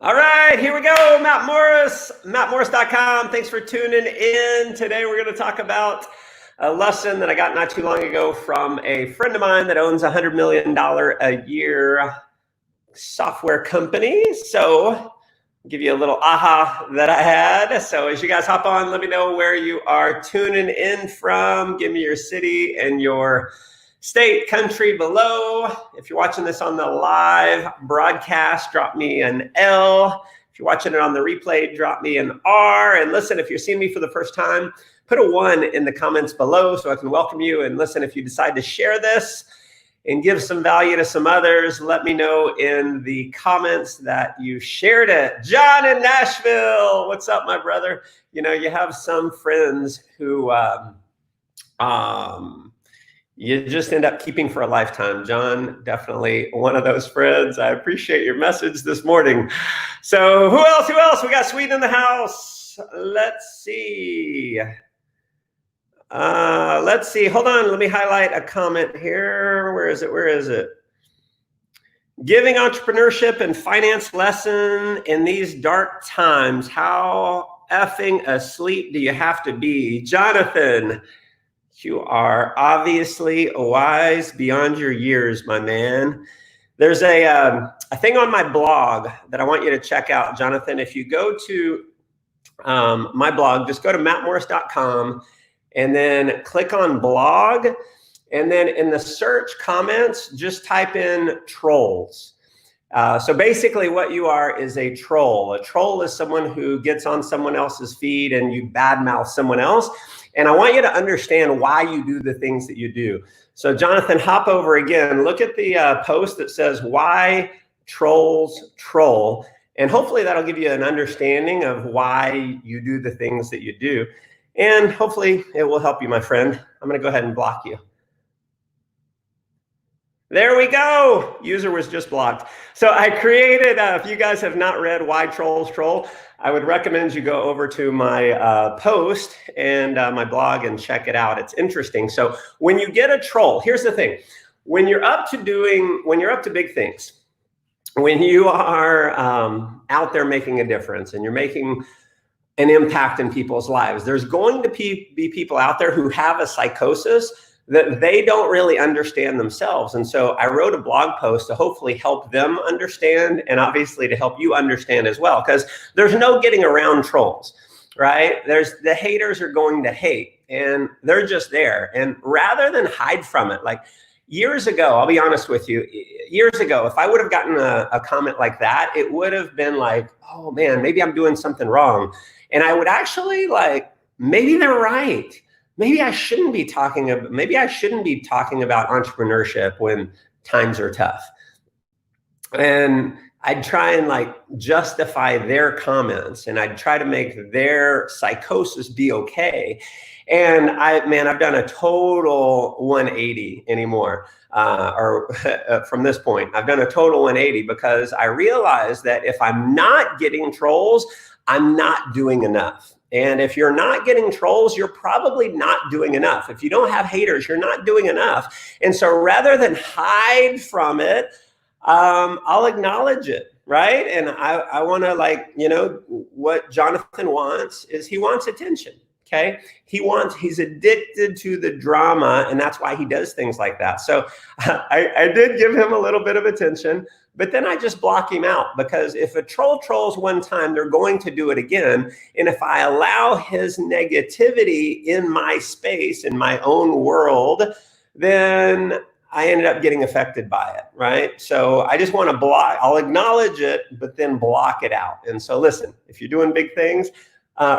All right, here we go. Matt Morris, mattmorris.com. Thanks for tuning in. Today we're going to talk about a lesson that I got not too long ago from a friend of mine that owns a $100 million a year software company. So I'll give you a little aha that I had. So as you guys hop on, let me know where you are tuning in from. Give me your city and your state, country below. If you're watching this on the live broadcast, drop me an L. If you're watching it on the replay, drop me an R. And listen, if you're seeing me for the first time, put a 1 in the comments below so I can welcome you. And listen, if you decide to share this and give some value to some others, let me know in the comments that you shared it. John in Nashville, what's up, my brother? You know, you have some friends who you just end up keeping for a lifetime. John, definitely one of those friends. I appreciate your message this morning. So who else? We got Sweden in the house. Let's see. Hold on. Let me highlight a comment here. Where is it? Giving entrepreneurship and finance lesson in these dark times. How effing asleep do you have to be? Jonathan, you are obviously wise beyond your years, my man. There's a thing on my blog that I want you to check out, Jonathan. If you go to my blog, just go to mattmorris.com and then click on blog. And then in the search comments, just type in trolls. So basically what you are is a troll. A troll is someone who gets on someone else's feed and you badmouth someone else. And I want you to understand why you do the things that you do. So Jonathan, hop over again. Look at the post that says, why trolls troll. And hopefully that'll give you an understanding of why you do the things that you do. And hopefully it will help you, my friend. I'm going to go ahead and block you. There we go. User was just blocked. So I created, if you guys have not read Why Trolls Troll, I would recommend you go over to my post and my blog and check it out. It's interesting. So when you get a troll, here's the thing. When you're up to big things, when you are out there making a difference and you're making an impact in people's lives, there's going to be people out there who have a psychosis that they don't really understand themselves. And so I wrote a blog post to hopefully help them understand and obviously to help you understand as well, because there's no getting around trolls, right? The haters are going to hate and they're just there. And rather than hide from it, like years ago, I'll be honest with you, years ago, if I would have gotten a comment like that, it would have been like, oh man, maybe I'm doing something wrong. And I would actually like, maybe they're right. Maybe I shouldn't be talking about entrepreneurship when times are tough. And I'd try and like justify their comments and I'd try to make their psychosis be okay. And I've done a total 180 anymore. From this point, I've done a total 180 because I realized that if I'm not getting trolls, I'm not doing enough. And if you're not getting trolls, you're probably not doing enough. If you don't have haters, you're not doing enough. And so rather than hide from it, I'll acknowledge it, right? And I want to, like, you know, what Jonathan wants is he wants attention, okay? He's addicted to the drama, and that's why he does things like that. So I did give him a little bit of attention, but then I just block him out, because if a troll trolls one time, they're going to do it again. And if I allow his negativity in my space, in my own world, then I ended up getting affected by it, right? So I just want to block. I'll acknowledge it, but then block it out. And so listen, if you're doing big things,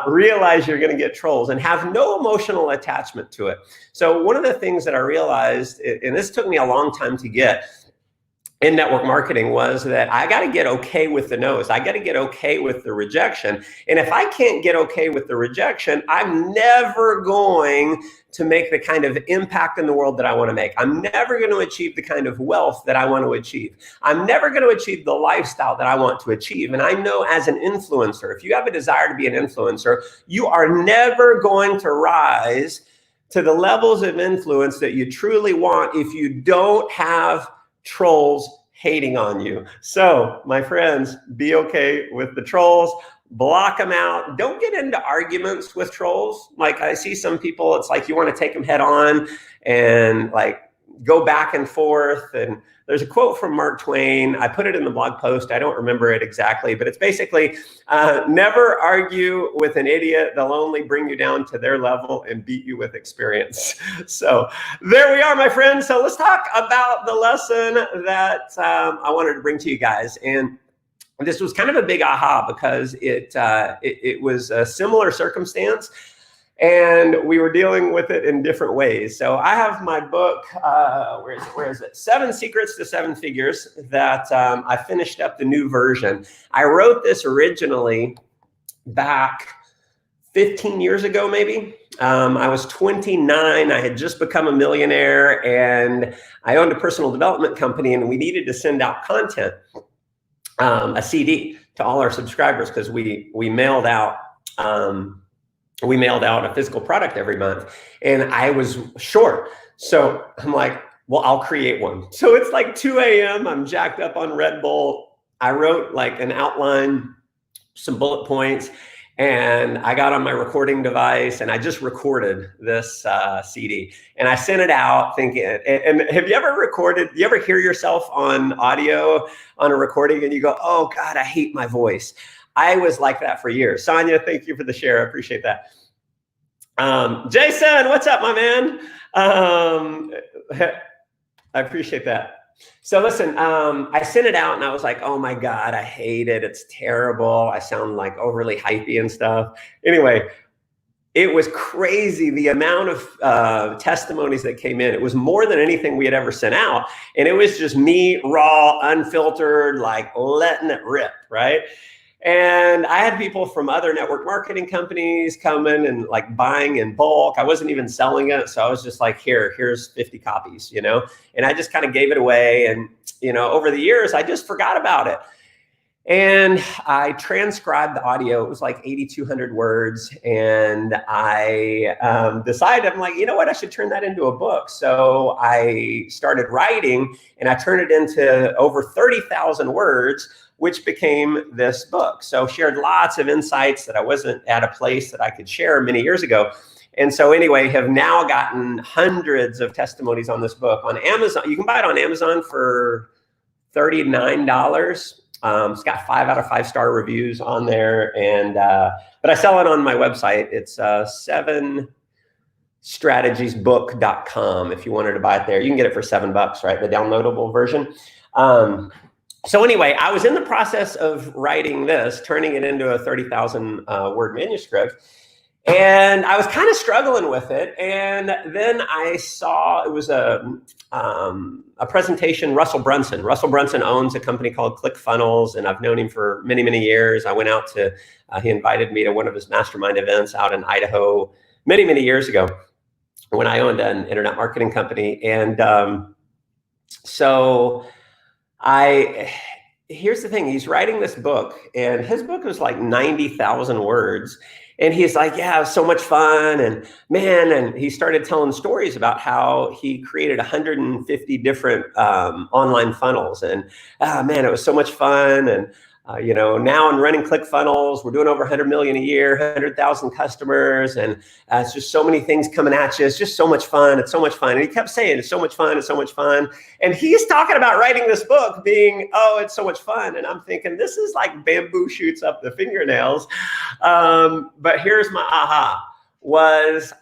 realize you're going to get trolls and have no emotional attachment to it. So one of the things that I realized, and this took me a long time to get, in network marketing, was that I got to get okay with the no's. I got to get okay with the rejection. And if I can't get okay with the rejection, I'm never going to make the kind of impact in the world that I want to make. I'm never going to achieve the kind of wealth that I want to achieve. I'm never going to achieve the lifestyle that I want to achieve. And I know as an influencer, if you have a desire to be an influencer, you are never going to rise to the levels of influence that you truly want if you don't have trolls hating on you. So my friends, be okay with the trolls. Block them out. Don't get into arguments with trolls. Like I see some people, it's like you want to take them head on and like go back and forth. And there's a quote from Mark Twain. I put it in the blog post. I don't remember it exactly, but it's basically never argue with an idiot. They'll only bring you down to their level and beat you with experience. So there we are, my friends. So let's talk about the lesson that I wanted to bring to you guys. And this was kind of a big aha because it was a similar circumstance and we were dealing with it in different ways. So I have my book, where is it? 7 Secrets to 7 Figures that I finished up the new version. I wrote this originally back 15 years ago, maybe. I was 29. I had just become a millionaire and I owned a personal development company and we needed to send out content. A CD to all our subscribers because we mailed out a physical product every month, and I was short. So I'm like, well, I'll create one. So it's like 2 a.m. I'm jacked up on Red Bull. I wrote like an outline, some bullet points, and I got on my recording device and I just recorded this CD and I sent it out thinking, and have you ever recorded, you ever hear yourself on audio on a recording and you go, oh God, I hate my voice. I was like that for years. Sonia, thank you for the share. I appreciate that. Jason, what's up, my man? I appreciate that. So listen, I sent it out and I was like, oh my God, I hate it. It's terrible. I sound like overly hypey and stuff. Anyway, it was crazy the amount of testimonies that came in. It was more than anything we had ever sent out. And it was just me, raw, unfiltered, like letting it rip, right? And I had people from other network marketing companies coming and like buying in bulk. I wasn't even selling it. So I was just like, here's 50 copies, you know, and I just kind of gave it away. And, you know, over the years, I just forgot about it. And I transcribed the audio. It was like 8,200 words. And I decided, I'm like, you know what, I should turn that into a book. So I started writing and I turned it into over 30,000 words, which became this book. So shared lots of insights that I wasn't at a place that I could share many years ago. And so anyway, have now gotten hundreds of testimonies on this book on Amazon. You can buy it on Amazon for $39. It's got 5 out of 5 star reviews on there. And, but I sell it on my website. It's 7strategiesbook.com. If you wanted to buy it there, you can get it for $7, right? The downloadable version. So anyway, I was in the process of writing this, turning it into a 30,000 word manuscript. And I was kind of struggling with it. And then I saw it was a presentation, Russell Brunson. Russell Brunson owns a company called ClickFunnels, and I've known him for many, many years. I went out to, he invited me to one of his mastermind events out in Idaho many, many years ago when I owned an internet marketing company. And so here's the thing, he's writing this book and his book was like 90,000 words. And he's like, yeah, it was so much fun. And man, and he started telling stories about how he created 150 different online funnels. And man, it was so much fun. And you know, now I'm running ClickFunnels. We're doing over 100 million a year, 100,000 customers. And it's just so many things coming at you. It's just so much fun. It's so much fun. And he kept saying, it's so much fun. It's so much fun. And he's talking about writing this book being, oh, it's so much fun. And I'm thinking, this is like bamboo shoots up the fingernails. But here's my aha. Was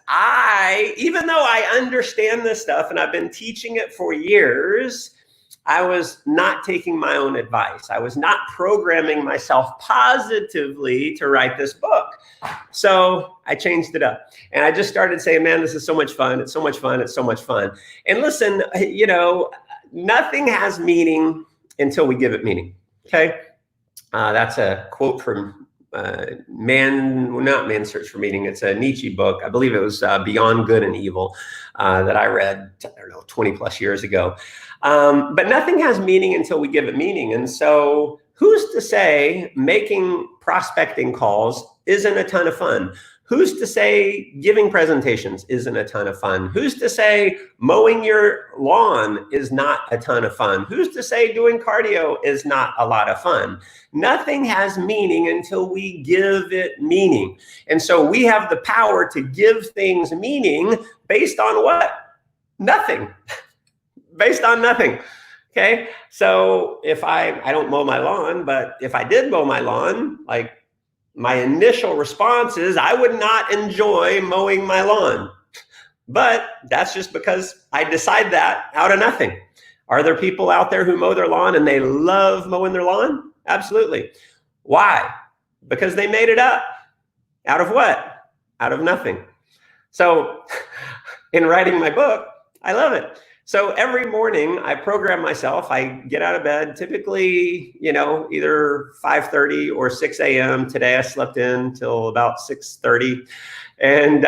even though I understand this stuff and I've been teaching it for years, I was not taking my own advice. I was not programming myself positively to write this book. So I changed it up and I just started saying, man, this is so much fun. It's so much fun. It's so much fun. And listen, you know, nothing has meaning until we give it meaning. Okay. That's a quote from not Man's Search for Meaning. It's a Nietzsche book. I believe it was Beyond Good and Evil that I read, I don't know, 20 plus years ago. But nothing has meaning until we give it meaning. And so who's to say making prospecting calls isn't a ton of fun? Who's to say giving presentations isn't a ton of fun? Who's to say mowing your lawn is not a ton of fun? Who's to say doing cardio is not a lot of fun? Nothing has meaning until we give it meaning. And so we have the power to give things meaning based on what? Nothing. Based on nothing. Okay. So if I don't mow my lawn, but if I did mow my lawn, like, my initial response is I would not enjoy mowing my lawn. But that's just because I decide that out of nothing. Are there people out there who mow their lawn and they love mowing their lawn? Absolutely. Why? Because they made it up. Out of what? Out of nothing. So in writing my book, I love it. So every morning I program myself. I get out of bed, typically, either 5:30 or 6 a.m. Today I slept in till about 6:30. And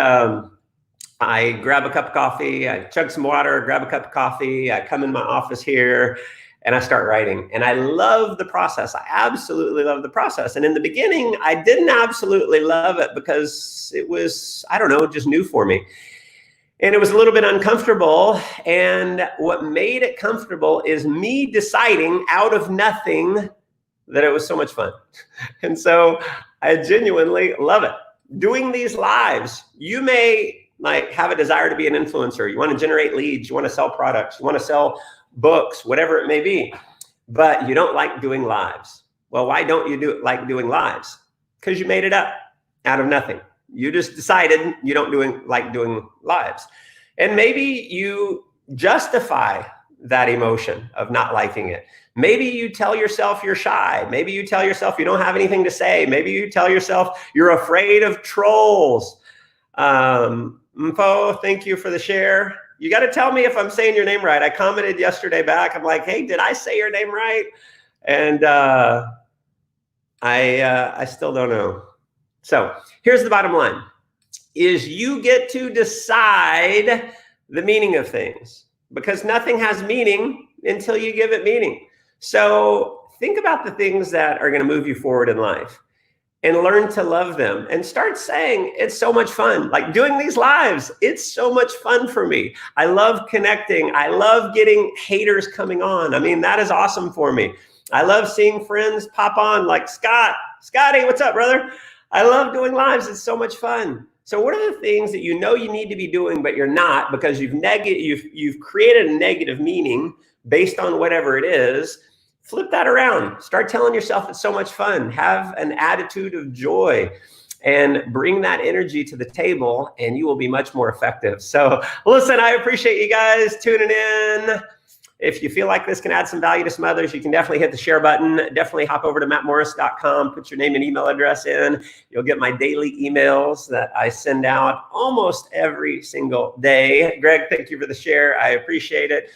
I grab a cup of coffee, I chug some water, grab a cup of coffee, I come in my office here and I start writing. And I love the process. I absolutely love the process. And in the beginning, I didn't absolutely love it because it was, just new for me. And it was a little bit uncomfortable. And what made it comfortable is me deciding out of nothing that it was so much fun. And so I genuinely love it. Doing these lives, you may have a desire to be an influencer. You want to generate leads. You want to sell products. You want to sell books, whatever it may be. But you don't like doing lives. Well, why don't you like doing lives? Because you made it up out of nothing. You just decided you don't like doing lives. And maybe you justify that emotion of not liking it. Maybe you tell yourself you're shy. Maybe you tell yourself you don't have anything to say. Maybe you tell yourself you're afraid of trolls. Mpo, thank you for the share. You got to tell me if I'm saying your name right. I commented yesterday back. I'm like, hey, did I say your name right? And I still don't know. So here's the bottom line, is you get to decide the meaning of things, because nothing has meaning until you give it meaning. So think about the things that are going to move you forward in life and learn to love them and start saying, it's so much fun. Like doing these lives, it's so much fun for me. I love connecting. I love getting haters coming on. I mean, that is awesome for me. I love seeing friends pop on like Scotty, what's up, brother? I love doing lives. It's so much fun. So what are the things that you know you need to be doing, but you're not because you've created a negative meaning based on whatever it is? Flip that around. Start telling yourself it's so much fun. Have an attitude of joy and bring that energy to the table, and you will be much more effective. So listen, I appreciate you guys tuning in. If you feel like this can add some value to some others, you can definitely hit the share button. Definitely hop over to mattmorris.com, put your name and email address in. You'll get my daily emails that I send out almost every single day. Greg, thank you for the share. I appreciate it.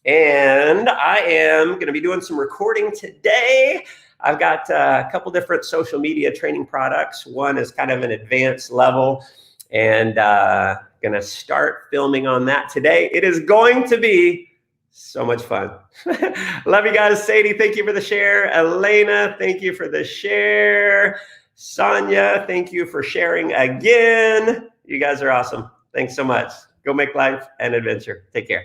And I am going to be doing some recording today. I've got a couple different social media training products. One is kind of an advanced level, and going to start filming on that today. It is going to be so much fun. Love you guys. Sadie, thank you for the share. Elena, thank you for the share. Sonia, thank you for sharing again. You guys are awesome. Thanks so much. Go make life an adventure. Take care.